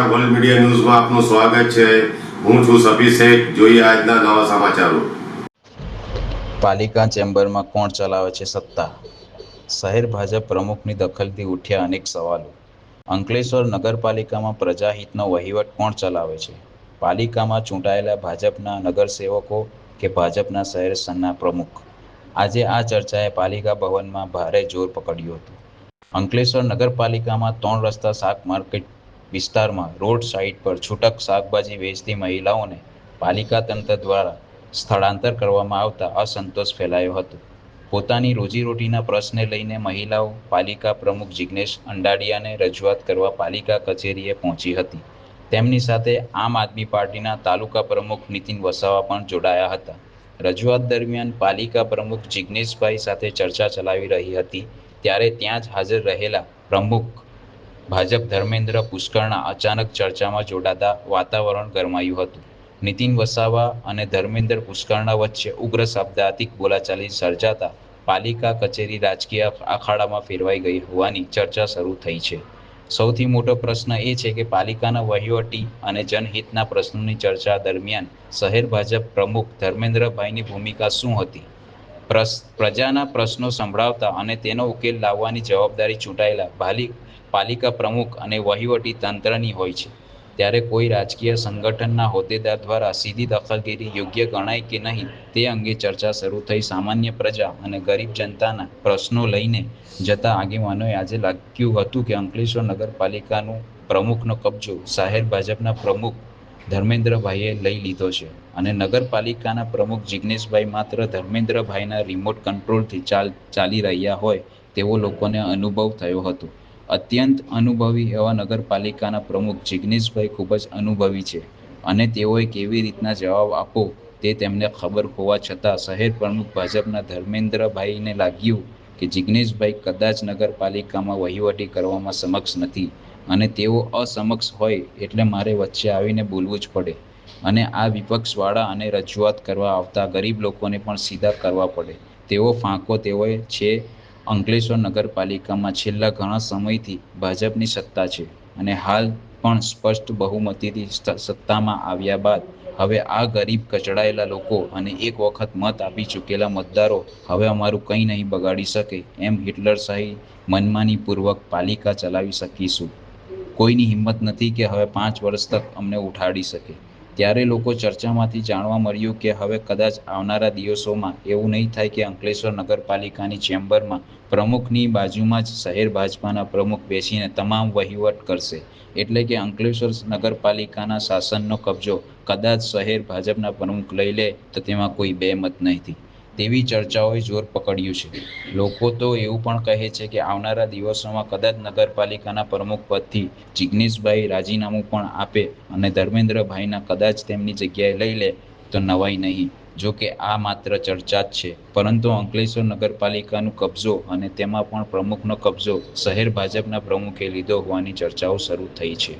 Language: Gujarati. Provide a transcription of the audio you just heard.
નમસ્કાર, વર્લ્ડ મીડિયા ન્યૂઝમાં આપનું સ્વાગત છે। હું છું સફી શેખ। જોઈએ આજના નવા સમાચારો। પાલિકા ચેમ્બરમાં કોણ ચલાવે છે સત્તા? શહેર ભાજપ પ્રમુખની દખલથી ઉઠ્યા અનેક સવાલો। અંકલેશ્વર નગરપાલિકામાં પ્રજાહિતનો વહીવટ કોણ ચલાવે છે? પાલિકામાં ચૂંટાયેલા ભાજપના નગરસેવકો કે ભાજપના શહેર સંઘના પ્રમુખ? આજે આ ચર્ચાએ પાલિકા ભવનમાં ભારે જોર પકડ્યું હતું। અંકલેશ્વર નગરપાલિકામાં 3 રસ્તા શાક માર્કેટ વિસ્તારમાં રોડ સાઇડ પર છૂટક શાકભાજી વેચતી મહિલાઓને પાલિકા તંત્ર દ્વારા સ્થળાંતર કરવામાં આવતા અસંતોષ ફેલાયો હતો। પોતાની રોજીરોટીના પ્રશ્ને લઈને મહિલાઓ પાલિકા પ્રમુખ જિગ્નેશ અંડાડિયાને રજૂઆત કરવા પાલિકા કચેરીએ પહોંચી હતી। તેમની સાથે આમ આદમી પાર્ટીના તાલુકા પ્રમુખ નીતિન વસાવા પણ જોડાયા હતા। રજૂઆત દરમિયાન પાલિકા પ્રમુખ જિગ્નેશભાઈ સાથે ચર્ચા ચલાવી રહી હતી ત્યારે ત્યાં જ હાજર રહેલા પ્રમુખ ભાજપ ધર્મેન્દ્ર પુષ્કરના અચાનક ચર્ચામાં જોડાતા વાતાવરણ ગરમાયું હતું। નીતિન વસાવા અને ધર્મેન્દ્ર પુષ્કરના વચ્ચે ઉગ્ર શબ્દાંતિક બોલાચાલી સર્જાતા પાલિકા કચેરી રાજકીય અખાડામાં ફેરવાઈ ગઈ હોવાની ચર્ચા શરૂ થઈ છે। સૌથી મોટો પ્રશ્ન એ છે કે પાલિકાના વહીવટી અને જનહિતના પ્રશ્નોની ચર્ચા દરમિયાન શહેર ભાજપ પ્રમુખ ધર્મેન્દ્રભાઈની ભૂમિકા શું હતી? પ્રજાના પ્રશ્નો સંભળાવતા અને તેનો ઉકેલ લાવવાની જવાબદારી ચૂંટાયેલા પાલિકા પ્રમુખ અને વહીવટી તંત્રની હોય છે। ત્યારે કોઈ રાજકીય સંગઠનના હોદ્દેદાર દ્વારા સીધી દખલગીરી યોગ્ય ગણાય કે નહીં તે અંગે ચર્ચા શરૂ થઈ। સામાન્ય પ્રજા અને ગરીબ જનતાના પ્રશ્નો લઈને જતા આગેવાનોએ આજે લાગ્યું હતું કે અંકલેશ્વર નગરપાલિકાનું પ્રમુખનો કબજો શહેર ભાજપના પ્રમુખ ધર્મેન્દ્રભાઈએ લઈ લીધો છે અને નગરપાલિકાના પ્રમુખ જિગ્નેશભાઈ માત્ર ધર્મેન્દ્રભાઈના રિમોટ કંટ્રોલથી ચાલી રહ્યા હોય તેવો લોકોને અનુભવ થયો હતો। અત્યંત અનુભવી એવા નગરપાલિકાના પ્રમુખ જિગ્નેશભાઈ ખૂબ જ અનુભવી છે અને તેઓએ કેવી રીતના જવાબ આપવો તે તેમને ખબર હોવા છતાં શહેર પ્રમુખ ભાજપના ધર્મેન્દ્રભાઈને લાગ્યું કે જિગ્નેશભાઈ કદાચ નગરપાલિકામાં વહીવટી કરવામાં સમક્ષ નથી અને તેઓ અસમક્ષ હોય એટલે મારે વચ્ચે આવીને બોલવું જ પડે અને આ વિપક્ષવાળા અને રજૂઆત કરવા આવતા ગરીબ લોકોને પણ સીધા કરવા પડે તેવો ફાંકો તેઓએ છે। અંકલેશ્વર નગરપાલિકામાં છેલ્લા ઘણા સમયથી ભાજપની સત્તા છે અને હાલ પણ સ્પષ્ટ બહુમતીથી સત્તામાં આવ્યા બાદ હવે આ ગરીબ કચડાયેલા લોકો અને એક વખત મત આપી ચૂકેલા મતદારો હવે અમારું કંઈ નહીં બગાડી શકે એમ હિટલરશાહી મનમાનીપૂર્વક પાલિકા ચલાવી શકીશું। કોઈની હિંમત નથી કે હવે 5 વર્ષ તક અમને ઉઠાડી શકે। ત્યારે લોકો ચર્ચામાંથી જાણવા મળ્યું કે હવે કદાચ આવનારા દિવસોમાં એવું નહીં થાય કે અંકલેશ્વર નગરપાલિકાની ચેમ્બરમાં પ્રમુખની બાજુમાં જ શહેર ભાજપાના પ્રમુખ બેસીને તમામ વહીવટ કરશે એટલે કે અંકલેશ્વર નગરપાલિકાના શાસનનો કબજો કદાચ શહેર ભાજપના પ્રમુખ લઈ લે તો તેમાં કોઈ બેમત નથી તેવી ચર્ચાઓએ જોર પકડ્યું છે। લોકો તો એવું પણ કહે છે કે આવનારા દિવસોમાં કદાચ નગરપાલિકાના પ્રમુખ પદથી જિગ્નેશભાઈ રાજીનામું પણ આપે અને ધર્મેન્દ્રભાઈના કદાચ તેમની જગ્યાએ લઈ લે તો નવાઈ નહીં। જો કે આ માત્ર ચર્ચા જ છે પરંતુ અંકલેશ્વર નગરપાલિકાનો કબજો અને તેમાં પણ પ્રમુખનો કબજો શહેર ભાજપના પ્રમુખે લીધો હોવાની ચર્ચાઓ શરૂ થઈ છે।